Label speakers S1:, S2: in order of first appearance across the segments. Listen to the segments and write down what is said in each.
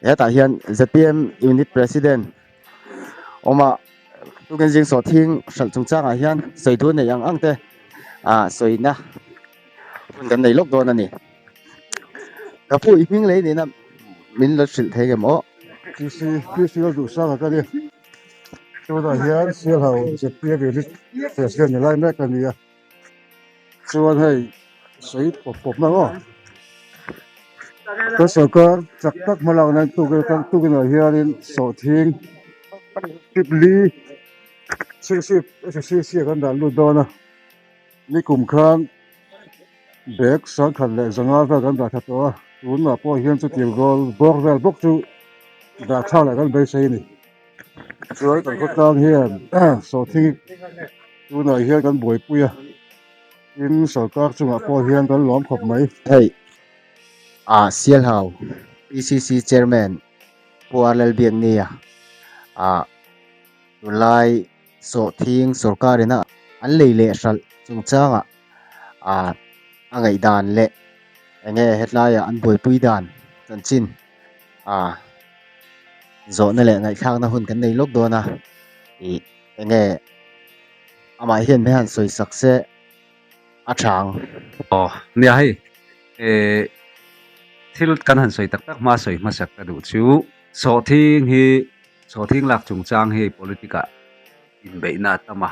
S1: ta hian ZPM unit president oma tugen jing so thing sal chungchang a hian soidu nei angte soina hun kan nei lok don ani ka pu iming le ni na min la sil thege mo
S2: PC du sang ka ni to da hian sial hau ZPM unit president lai mek ka ni a chuan hei soi pop ma ngoก็सरकारจักมาแล้วนั้นตุกนhian in so thing tipli si kan da lu dona ni kum khan bek sang khan le zanga ka kan da tha to un ma po hian chu til gol bok vel bok chu da tha la kan be sei ni chuai kan ko tang hian so thing tu na hian kan boi puya in sarkar chunga po hian kan lom khop mai
S1: hei sial hau PCC chairman puarlel biang nia tulai so thing sarkarina an leile sal chungchanga angai dan le enge hetlaya an boi pui dan chanchin zo na le ngai khang na hun kan nei lok dona enge ama hian me han soi sakse athang
S3: nia hai thil kan han soi tak ma soi ma sak ka du chu so thing lak chungchang hi politika in beina tama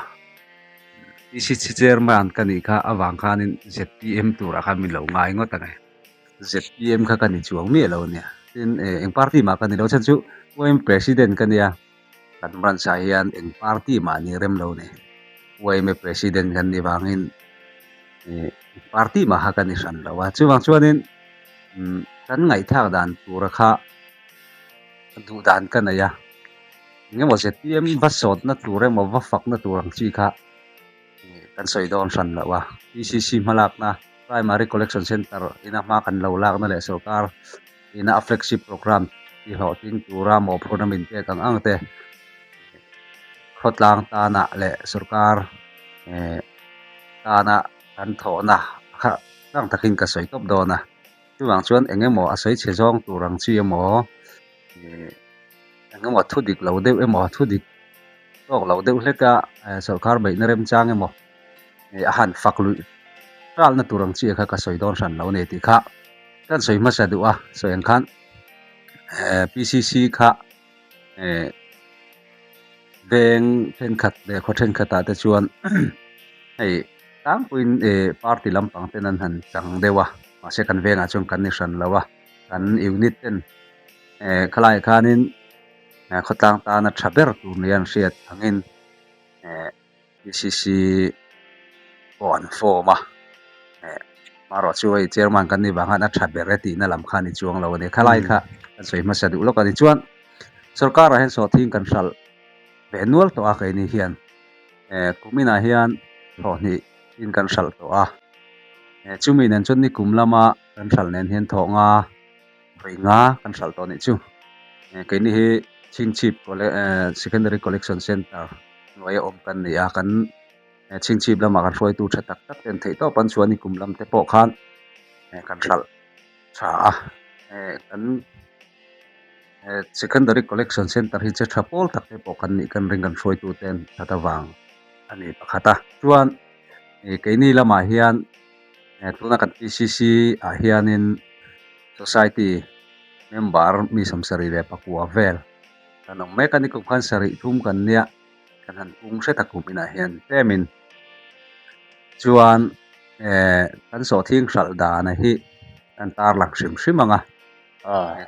S3: PCC chairman kani kha awang khanin ZPM tura kha milo ngai ngo tangai ZPM kha kani chuang mi lo nia tin eng party ma kani lo chan chu OM president kania kan ran sa hian eng party ma ni rem lo ne OM president kan ni wangin party ma ha kani san lo wa chuwang chuanin kan ngai thak dan tura kha du dan kanaya ngemo ZPM basot na ture mo wa fak na turang chi kha kan soi don san la wa PCC malak na primary collection center ina ma kan lo lak na le sarkar ina a flagship program ti ho ting tura mo pronamin te kang angte khotlang ta na le sarkar ta na kan tho na kha tang takin ka soi top do na chuwang chuan engemo a soi chejong turang chi mo engemo thudik lo deu emo thudik tok lo deu hleka sarkar bai na rem chang emo ahan faklu ral na turang chi kha ka soi don san lo ne ti kha kan soi ma sa du a soi ang khan PCC kha beng then khat le khothen khata te chuan hei tang puin party lampang tenan han chang dewa ma se kan venga chung kan ni san lawa kan unit ten khalai khanin khotang ta na thaber tu nian riat angin PCC on forma maro chuai chairman kan ni wanga na thaber ti na lam khani chuang lo ne khalai kha kan soi ma sa du lo kan chuan sarkar hen so thing kan sal benual to a kai ni hian kumina hian tho ni in kan sal to a chumi nen chon ni kumlama kan sal nen hian thonga ringa kan sal to ni chu kai ni hi chingchip secondary collection center noi om kan ni a kan chingchip lama kan roi tu tha tak tak ten thei to pan chuani kumlam te po khan kan sal tha kan secondary collection center hi che thapol tak te po kan ni kan ring kan roi tu ten thatawang ani pakhata chuan kai ni lama hian tuna kan PCC a hianin society member mi samsari le pakua vel kanong mechanical khan sari thum kan nia kan han pung se takum ina hian temin chuan kan so thing sal da na hi kan tar lang sim simanga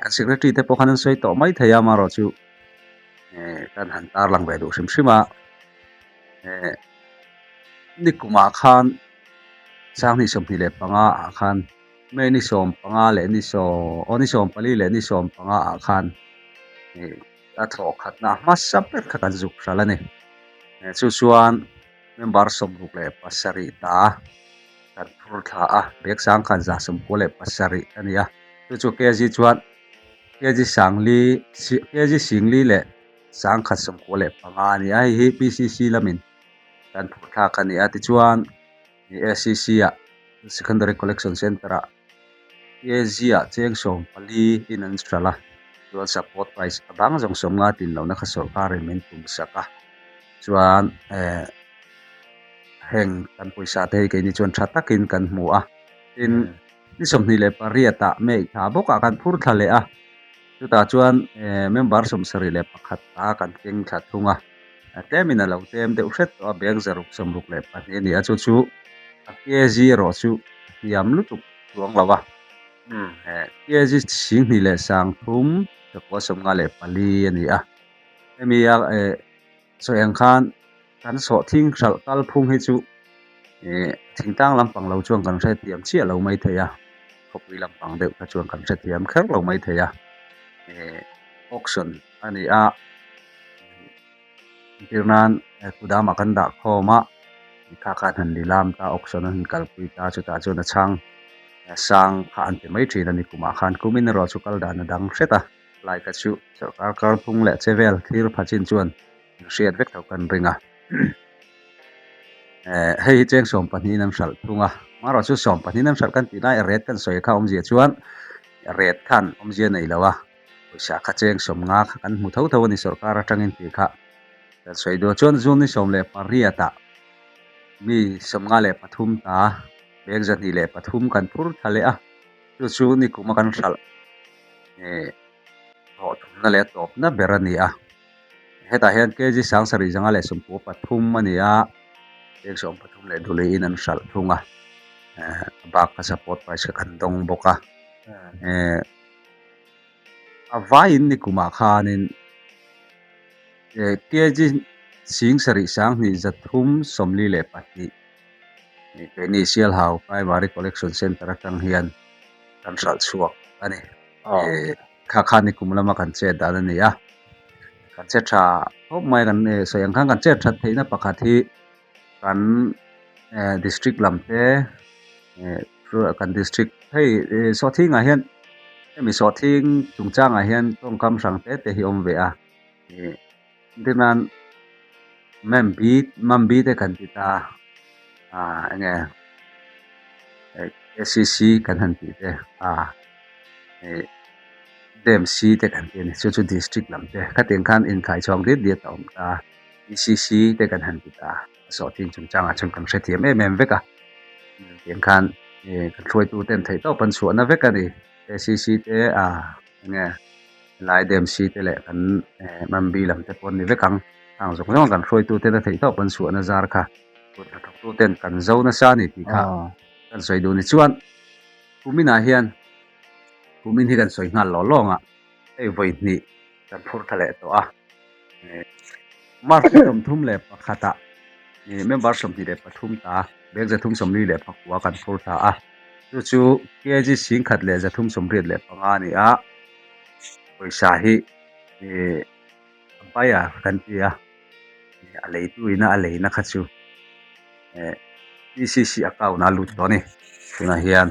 S3: kan secretary te po khanan soi to mai thaya ma ro chu kan han tar lang ve du sim sima nikuma khan sang ni som le panga a khan me ni som panga le ni so oni som pali le ni som panga a khan a thok khat na ma sapet kha kan juk sala ni chu chuan member som ruk le pasari ta kan phur tha a bek sang khan za som ko le pasari ania chu KG chuan KG singli le sang khat som ko le panga ni ai hi PCC lamin kan phur tha kan ni ati chuan ni SCC a secondary collection center a KG a cheng som pali in an strala chuan support price abang jong somnga tin lo na kha sarkar remin tum saka chuan heng kan poisa te ke ni chuan thatakin kan hmu a tin ni somni le pariata me tha boka kan phur thale a chuta chuan member somsari le pakhat ta kan keng tha thunga temina lo tem de ushet to beng zaruk somruk le pani ni a chu chu a KG ro chu yam lutuk tuang lawa KG sing ni le sang thum te ko somnga le pali ani a emia so yang khan kan so thing sal kal phung hi chu thingtang lampang lo chuang kan hre tiam chia lo mai theya khopui lampang deuh ka chuang kan hre tiam kher lo mai theya auction ani a tirnan kudama kan da khoma kha kha than dilam ta auction han kalpui ta chu ta chu na chang sang kha an te mai thin ani kuma khan kumin ro chu kal dan dang hreta lai ka chu sarkar kar phung le chevel thir phachin chuan riat vek thau kan ringa hei cheng som pani nam sal thunga maro chu som pani nam sal kan ti nai ret kan soi kha omjia chuan ret khan omjia nei lawa poisa kha cheng som nga kan mu thau thau ani sarkar atangin ti kha kan soi do chuan zun ni som le pariata mi som nga le pathum ta bek jani le pathum kan phur thale a chu ni kuma kan sal ho thum na le top na berani a heta hian KG sang sari janga le sompu pathum ani a ek som pathum le dule in an sal thunga ba ka support price kan dong boka avain ni kuma khanin KG sing sari sang ni zathum somli le pati initial how primary collection center atang hian kan sal suak ani kha kha ni kumlama kan che dan ani a kan che tha hop mai kan soyang khang kan che that theina pakhat hi kan district lamte kan district hei so thing a hian mi so thing chungchang a hian tong kam sang te hi om ve a dinan mambi te kan ti ta nge SCC kan han ti te DMC te kan ti ni chu district lamte khateng khan in khai chong ri ta om ta ECC te kan han ti ta so thing chungchang a chung kan hre thiam em veka tiang khan kan thloi tu ten thei to pan su na veka ni SCC te nge lai DMC te le kan mambi lam te pon ni vekang ang jong jong kan thloi tu te na thei to pan su na zar kha tu ten kan zo na sa ni ti kha kan soi du ni chuan kumina hian kumin hi kan soi ngal lo longa ei voi ni kan phur thale to a mar thum thum le pakhata member som ti le pathum ta bek za thum somli le phakwa kan phur ta a chu KG sing khat le za thum somriat le panga ni a poisa hi paya kan ti a alei tu ina alei na kha chu ECC account na lut to ni tuna hian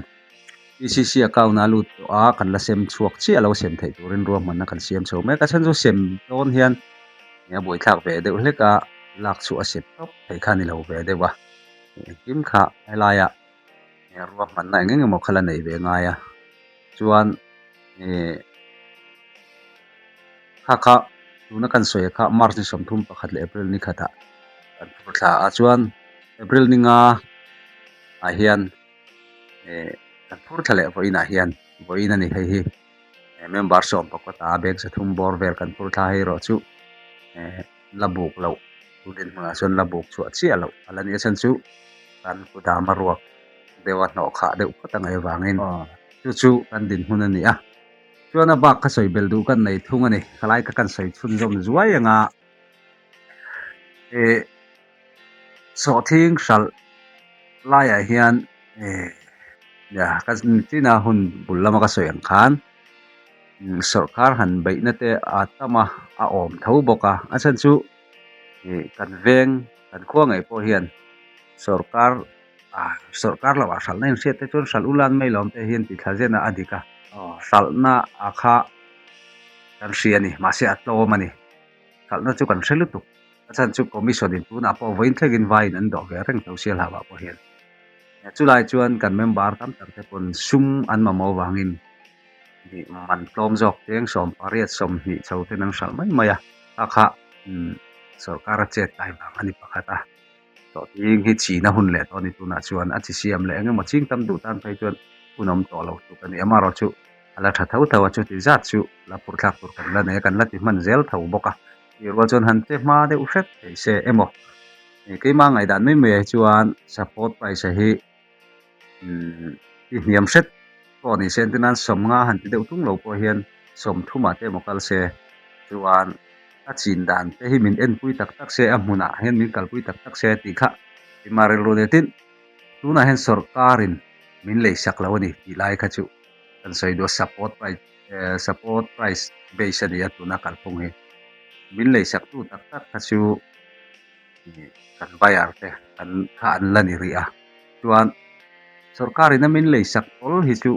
S3: ECC account na lut to a kan la sem chuak chi alo sem thei turin ro man na kan siam chho me ka chan chu sem ton hian ya boi thak ve de leka lak chu a set top thei khani lo ve de wa kim kha helaya ro man na ngeng mo khala nei ve nga ya chuan kha tuna kan soi kha march ni som thum pakhat le april ni khata kan phur tha a chuan april ni nga a hian kan phur thale voina hian voina ni hei hi member som pakota bek sa thum bor vel kan phur tha hei ro chu labuk lo tudin ma son labuk chu chi alo alani chan chu kan kuda maruak dewa no kha de upatang ai wangin chu kan din hunani a chuana bak kha soi bel du kan nei thung ani khalai ka kan soi chun jom zuai anga so thing sal lai a hian ya kan tina hun bullama ka soi ang khan sarkar han beina te atama a om thau boka achan chu kan veng kan khuang ai po hian sarkar lawa sal nei se te chon sal ulan mai lom te hian ti thajena adika salna akha kan riani ma se atlo mani salna chu kan hrelu tu achan chu commission in tu na po voin thlegin vai nan do ge reng to sial hawa po hian chulai chuan kan member tam tak te pon sum an ma mo wangin ni man plom jok teng som pariat som ni chaute nang sal mai maya akha sarkar che tai bang ani pakhata to ting hi chi na hun le to ni tu na chuan a chi siam le enge maching tam du tan phai chuan punom to lo tu kan amaro chu ala tha thau thau chu ti zat chu la pur thak pur kan la ne kan la ti man zel thau boka irwa chon han te ma de ushet se emo ke ma ngai dan mai me chuan support pai se hi niam set ko ni sentinan somnga han ti deuh tung lo po hian som thuma te mokal se chuan a chin dan te hi min en pui tak tak se a hmuna hian min kal pui tak tak se ti kha imarel ro detin tuna hen sarkarin min lei sak lo ni ti lai kha chu kan soi do support price base ni atuna kal pung hi min lei sak tu tak tak kha chu kan bayar te kan kha an la ni ri a chuan sarkari na min lei sak tol hi chu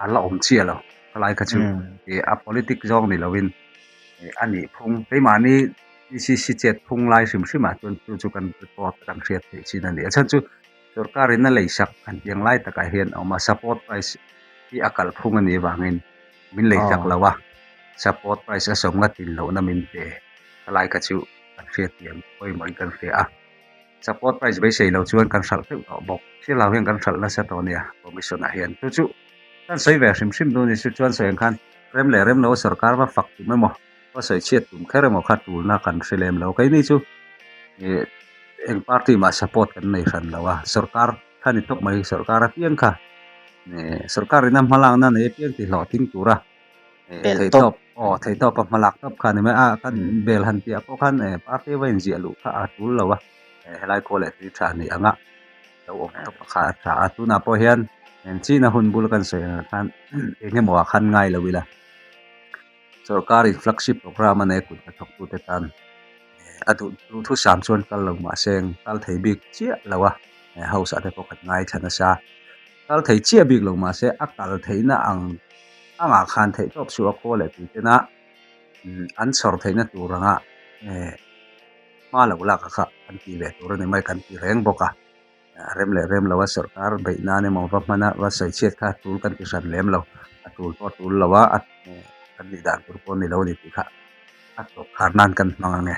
S3: ala om chia lo kalai kha chu a politic zong ni lovin ani phung pe mani si chet phung lai sim sima chu kan report kan riat te chin ani achan chu sarkari na lei sak kan tiang lai ta ka hian oma support price hi akal phung ani wangin min lei sak lawa support price asom nga tin lo na min te kalai ka chu kan riat tiang oi mai kan ria a support price be sei lo chuan kan sal theu bok si law hian kan sal na sa to nia commission a hian chu kan sei ve sim sim do ni chu chuan sei khan rem le rem lo sarkar ba fak ti memo wa sei chet tum khere mo kha tul na kan selem lo kai ni chu eng party ma support kan nei ran lawa sarkar khani tok mai sarkar a piang kha sarkar ina malang na ne piang ti lo ting tura thei top thei top malak top khan me a kan bel han ti ko khan party wa in jialu kha a tul lawa helai ko le ti tha ni anga lo om top kha tha atuna po hian en china hun bul kan se khan enge mo khan ngai lawila sarkari flagship program ane kun thok tu te tan adu thu sam chuan kal lo ma seng kal thei bik chia lawa house ate pokat ngai thana sa kal thei chia bik lo ma se akal theina anga khan thei top su ko le ti te na an sor theina turanga ma lo la kha an ti ve tur ni mai kan ti reng boka rem le rem lawa sarkar beina ne mo va mana wa sai chet kha tul kan ti san lem lo atul to tul lawa at kan ni dan tur pon ni lo ni ti kha at to kharnan kan mangange